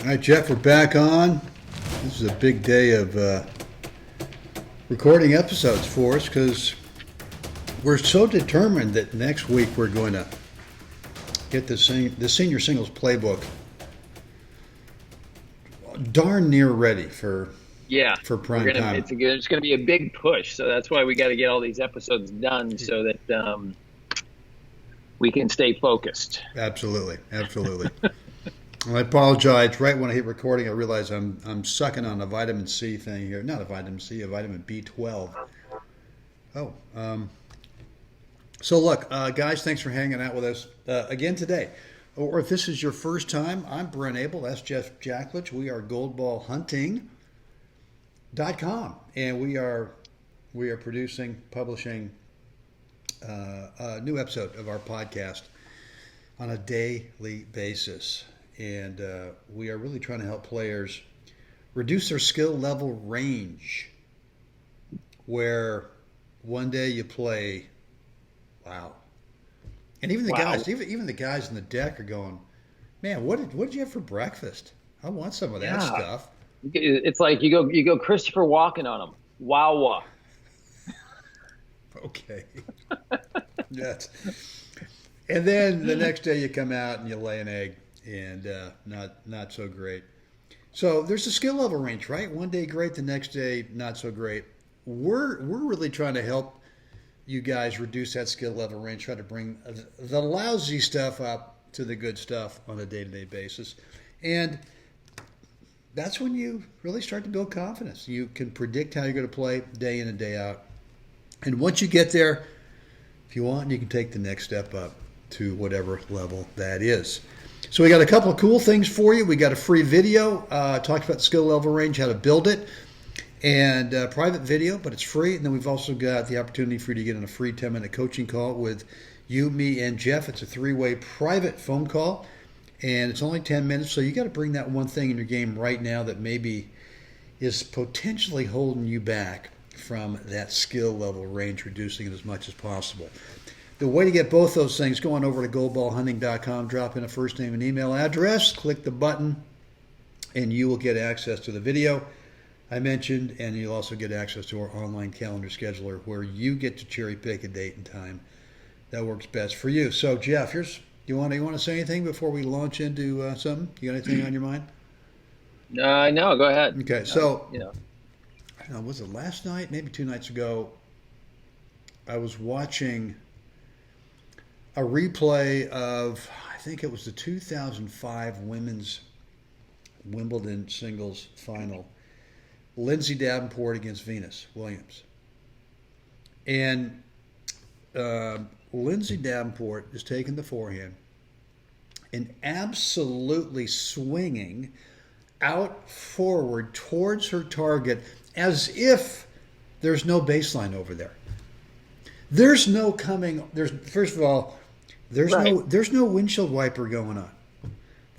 All right, Jeff, we're back on. This is a big day of recording episodes for us because we're so determined that next week we're going to get the senior singles playbook darn near ready for prime time. It's going to be a big push, so that's why we got to get all these episodes done so that we can stay focused. Absolutely. Well, I apologize. Right when I hit recording, I realized I'm sucking on a vitamin C thing here. Not a vitamin C, a vitamin B12. Oh, so look, guys, thanks for hanging out with us again today. Or if this is your first time, I'm Brent Abel. That's Jeff Jacklich. We are goldballhunting.com, and we are publishing a new episode of our podcast on a daily basis. And we are really trying to help players reduce their skill level range, where one day you play, wow. And even the guys, even the guys in the deck are going, man, what did you have for breakfast? I want some of that stuff. It's like you go Christopher Walken on them. Wow. Okay. Yes. And then the next day you come out and you lay an egg. And not so great. So there's a skill level range, right? One day great, the next day not so great. We're really trying to help you guys reduce that skill level range, try to bring the lousy stuff up to the good stuff on a day-to-day basis. And that's when you really start to build confidence. You can predict how you're going to play day in and day out. And once you get there, if you want, you can take the next step up to whatever level that is. So we got a couple of cool things for you. We got a free video, talked about skill level range, how to build it, and a private video, but it's free. And then we've also got the opportunity for you to get on a free 10-minute coaching call with you, me, and Jeff. It's a 3-way private phone call, and it's only 10 minutes. So you got to bring that one thing in your game right now that maybe is potentially holding you back from that skill level range, reducing it as much as possible. The way to get both those things, go on over to goldballhunting.com, drop in a first name and email address, click the button, and you will get access to the video I mentioned, and you'll also get access to our online calendar scheduler where you get to cherry pick a date and time that works best for you. So, Jeff, you want to say anything before we launch into something? You got anything on your mind? No, go ahead. Okay, so, I don't know, was it last night? Maybe 2 nights ago, I was watching a replay of, I think it was the 2005 women's Wimbledon singles final. Lindsay Davenport against Venus Williams. And Lindsay Davenport is taking the forehand and absolutely swinging out forward towards her target as if there's no baseline over there. There's no coming. First of all, there's no windshield wiper going on.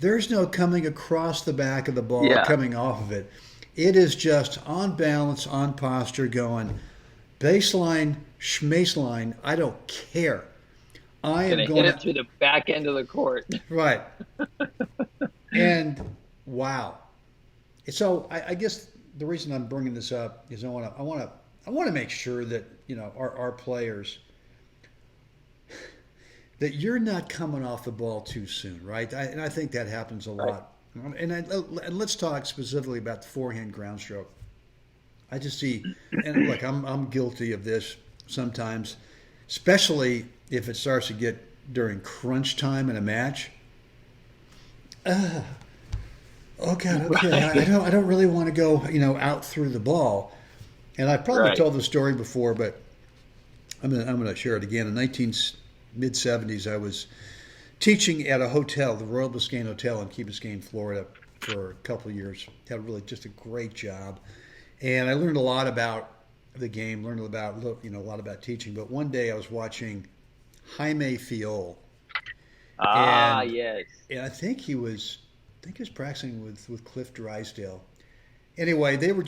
There's no coming across the back of the ball or coming off of it. It is just on balance, on posture, going baseline, schmaceline. I don't care. I am going to hit it through the back end of the court. Right. And wow. So I guess the reason I'm bringing this up is I want to make sure that our players, that you're not coming off the ball too soon, right? And I think that happens a lot. And let's talk specifically about the forehand ground stroke. I just see, and look, I'm guilty of this sometimes, especially if it starts to get during crunch time in a match. Oh God, okay, I don't really want to go, out through the ball. And I've probably told the story before, but I'm gonna share it again. In mid-70s, I was teaching at a hotel, the Royal Biscayne Hotel in Key Biscayne, Florida, for a couple of years. Had really just a great job, and I learned a lot about the game. Learned a lot about teaching. But one day I was watching Jaime Fiol. Yes. And I think he was practicing with Cliff Drysdale. Anyway, they were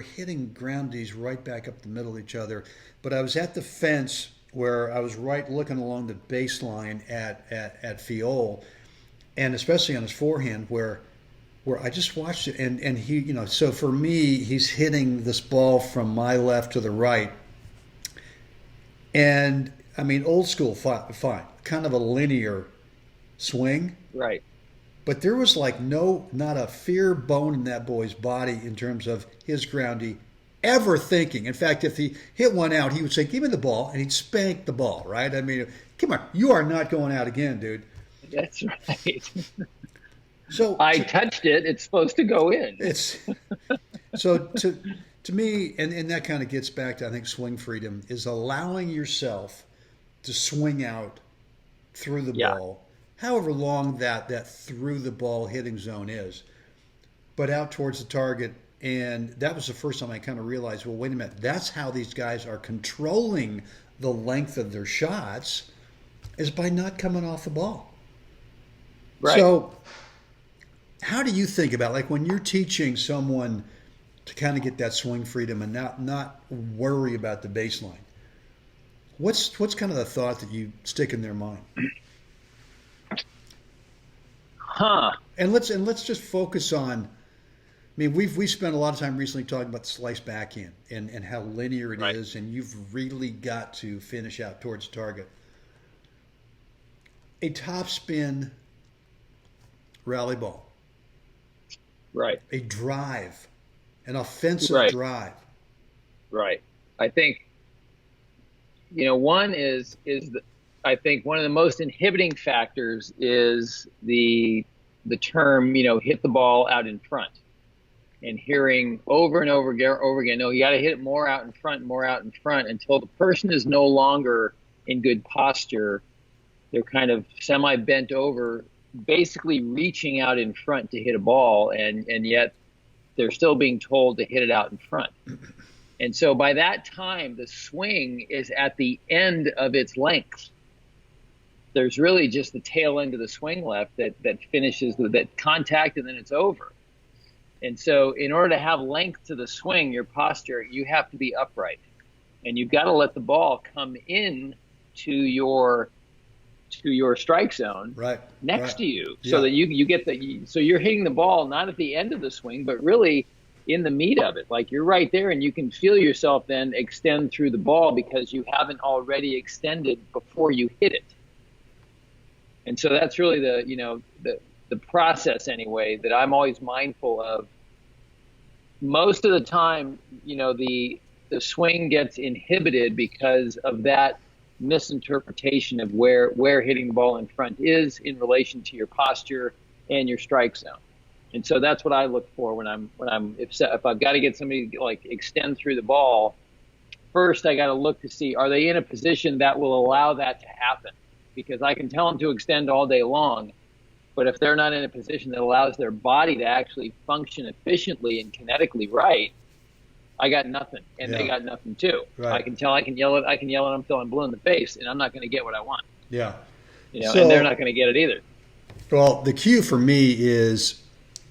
hitting groundies right back up the middle of each other. But I was at the fence where I was right looking along the baseline at Fiol, and especially on his forehand where I just watched it, and he, so for me, he's hitting this ball from my left to the right, and I mean, old school, fine, kind of a linear swing, Right. but there was like not a fear bone in that boy's body in terms of his groundie ever thinking. In fact, if he hit one out, he would say, "Give me the ball," and he'd spank the ball. Right? I mean, come on, you are not going out again, dude. That's right. So I touched it. It's supposed to go in. it's so to me, and that kind of gets back to, I think, swing freedom is allowing yourself to swing out through the ball, however long that through the ball hitting zone is, but out towards the target. And that was the first time I kind of realized, well, wait a minute, that's how these guys are controlling the length of their shots, is by not coming off the ball. Right. So how do you think about, like, when you're teaching someone to kind of get that swing freedom and not worry about the baseline? What's kind of the thought that you stick in their mind? Huh. And let's just focus on. I mean, we spent a lot of time recently talking about the slice backhand and how linear it is, and you've really got to finish out towards the target. A topspin rally ball. Right. A drive. An offensive drive. Right. I think, one I think one of the most inhibiting factors is the term, hit the ball out in front. And hearing over and over again, no, you got to hit it more out in front until the person is no longer in good posture. They're kind of semi-bent over, basically reaching out in front to hit a ball, and yet they're still being told to hit it out in front. And so by that time, the swing is at the end of its length. There's really just the tail end of the swing left that finishes that contact, and then it's over. And so in order to have length to the swing, your posture, you have to be upright. And you've got to let the ball come in to your strike zone next to you, so that you get so you're hitting the ball not at the end of the swing, but really in the meat of it. Like, you're right there, and you can feel yourself then extend through the ball because you haven't already extended before you hit it. And so that's really the process, anyway, that I'm always mindful of. Most of the time, the swing gets inhibited because of that misinterpretation of where hitting the ball in front is in relation to your posture and your strike zone. And so that's what I look for when I'm if I've got to get somebody to, like, extend through the ball. First, I got to look to see, are they in a position that will allow that to happen? Because I can tell them to extend all day long, but if they're not in a position that allows their body to actually function efficiently and kinetically right, I got nothing, and they got nothing too. Right. I can yell at them till I'm blue in the face, and I'm not going to get what I want. Yeah. And they're not going to get it either. Well, the key for me is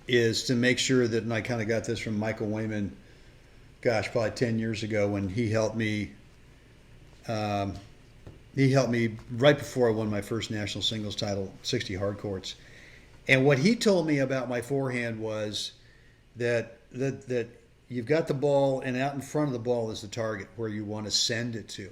to make sure that, and I kind of got this from Michael Wayman, gosh, probably 10 years ago, when he helped me. He helped me right before I won my first national singles title, 60 hard courts. And what he told me about my forehand was that you've got the ball, and out in front of the ball is the target where you want to send it to.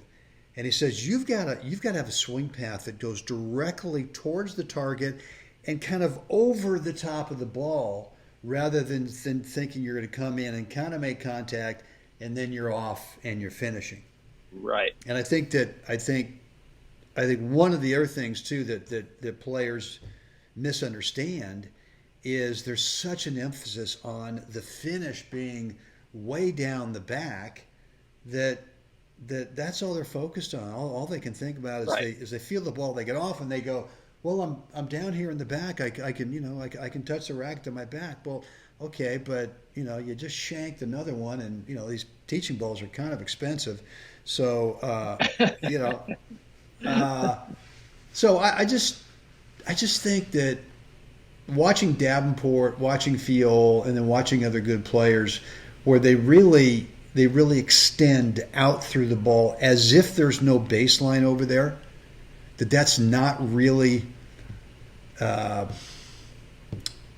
And he says you've got to have a swing path that goes directly towards the target and kind of over the top of the ball, rather than thinking you're going to come in and kind of make contact and then you're off and you're finishing. Right. And I think one of the other things too that players misunderstand is there's such an emphasis on the finish being way down the back that's all they're focused on. All they can think about is they feel the ball, they get off, and they go, well, I'm down here in the back. I can touch the racket to my back. Well, okay, but you just shanked another one, and these teaching balls are kind of expensive, so so I just think that watching Davenport, watching Fiol, and then watching other good players, where they really extend out through the ball as if there's no baseline over there, that's not really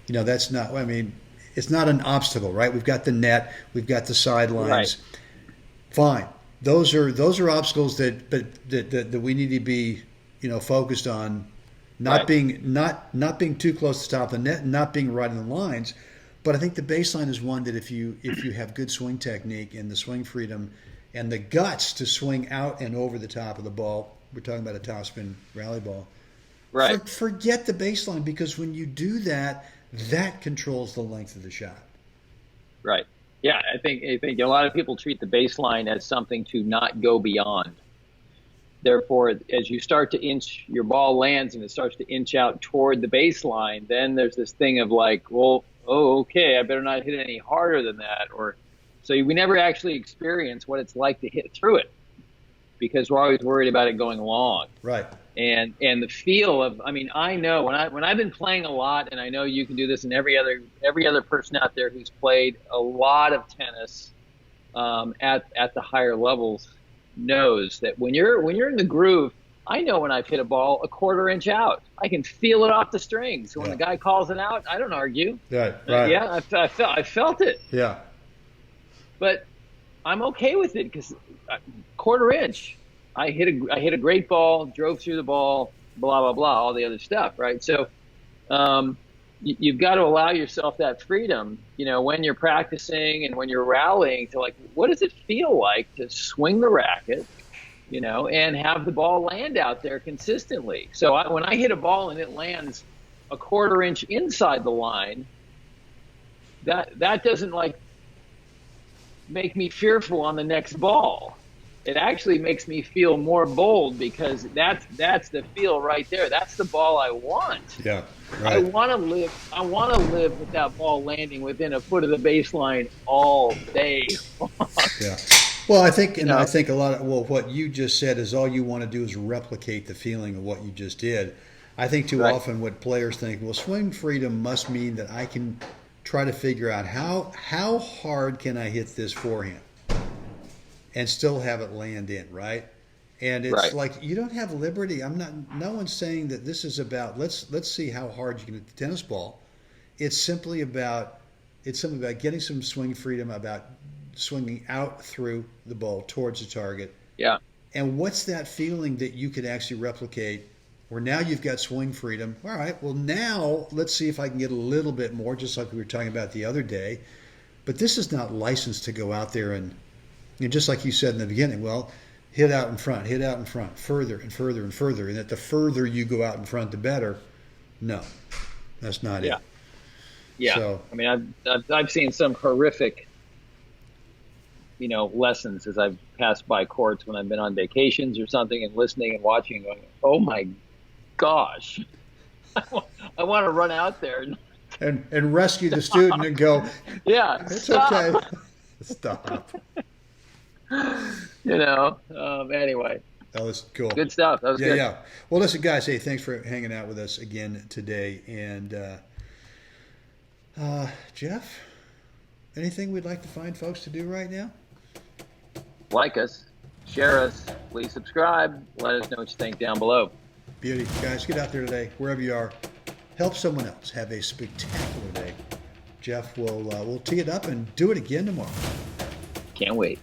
That's not. I mean, it's not an obstacle, right? We've got the net, we've got the sidelines. Right. Fine. Those are obstacles that we need to be focused on, not Right. being too close to the top of the net, and not being right in the lines. But I think the baseline is one that if you have good swing technique and the swing freedom and the guts to swing out and over the top of the ball, we're talking about a topspin rally ball. Right. Forget the baseline, because when you do that, that controls the length of the shot. Right. Yeah, I think a lot of people treat the baseline as something to not go beyond. Therefore, as you start to inch, your ball lands and it starts to inch out toward the baseline, then there's this thing of like, well, oh, okay, I better not hit any harder than that. Or so we never actually experience what it's like to hit through it, because we're always worried about it going long. Right. And the feel of, I mean, I know when I've been playing a lot, and I know you can do this, and every other person out there who's played a lot of tennis at the higher levels knows that when you're in the groove, I know when I've hit a ball a quarter inch out. I can feel it off the strings. So when the guy calls it out, I don't argue. Right. Right. Yeah, I felt it. Yeah. But I'm okay with it, because quarter inch, I hit a great ball, drove through the ball, blah blah blah, all the other stuff, right? So you've got to allow yourself that freedom, when you're practicing and when you're rallying, to like, what does it feel like to swing the racket, and have the ball land out there consistently. So when I hit a ball and it lands a quarter inch inside the line, that doesn't like make me fearful on the next ball. It actually makes me feel more bold, because that's the feel right there. That's the ball I want. Yeah. Right. I want to live with that ball landing within a foot of the baseline all day long. Yeah. Well, I think a lot of what you just said is all you want to do is replicate the feeling of what you just did. I think too often what players think, well, swing freedom must mean that I can try to figure out how hard can I hit this forehand and still have it land in, right? And it's like, you don't have liberty. No one's saying that this is about let's see how hard you can hit the tennis ball. It's simply about getting some swing freedom, about swinging out through the ball towards the target. Yeah. And what's that feeling that you could actually replicate, where now you've got swing freedom? All right, well, now let's see if I can get a little bit more, just like we were talking about the other day. But this is not licensed to go out there and just like you said in the beginning, well, hit out in front, further and further and further. And that the further you go out in front, the better. No, that's not it. Yeah. So, I mean, I've seen some horrific, lessons as I've passed by courts when I've been on vacations or something, and listening and watching, going, oh my gosh, I want to run out there and rescue the student and go, yeah, it's stop. okay. Stop. Anyway. That was cool. Good stuff. That was good. Yeah. Well, listen, guys, hey, thanks for hanging out with us again today. And Jeff, anything we'd like to find folks to do right now? Like us, share us, please subscribe. Let us know what you think down below. Beauty. Guys, get out there today, wherever you are. Help someone else. Have a spectacular day. Jeff will tee it up and do it again tomorrow. Can't wait.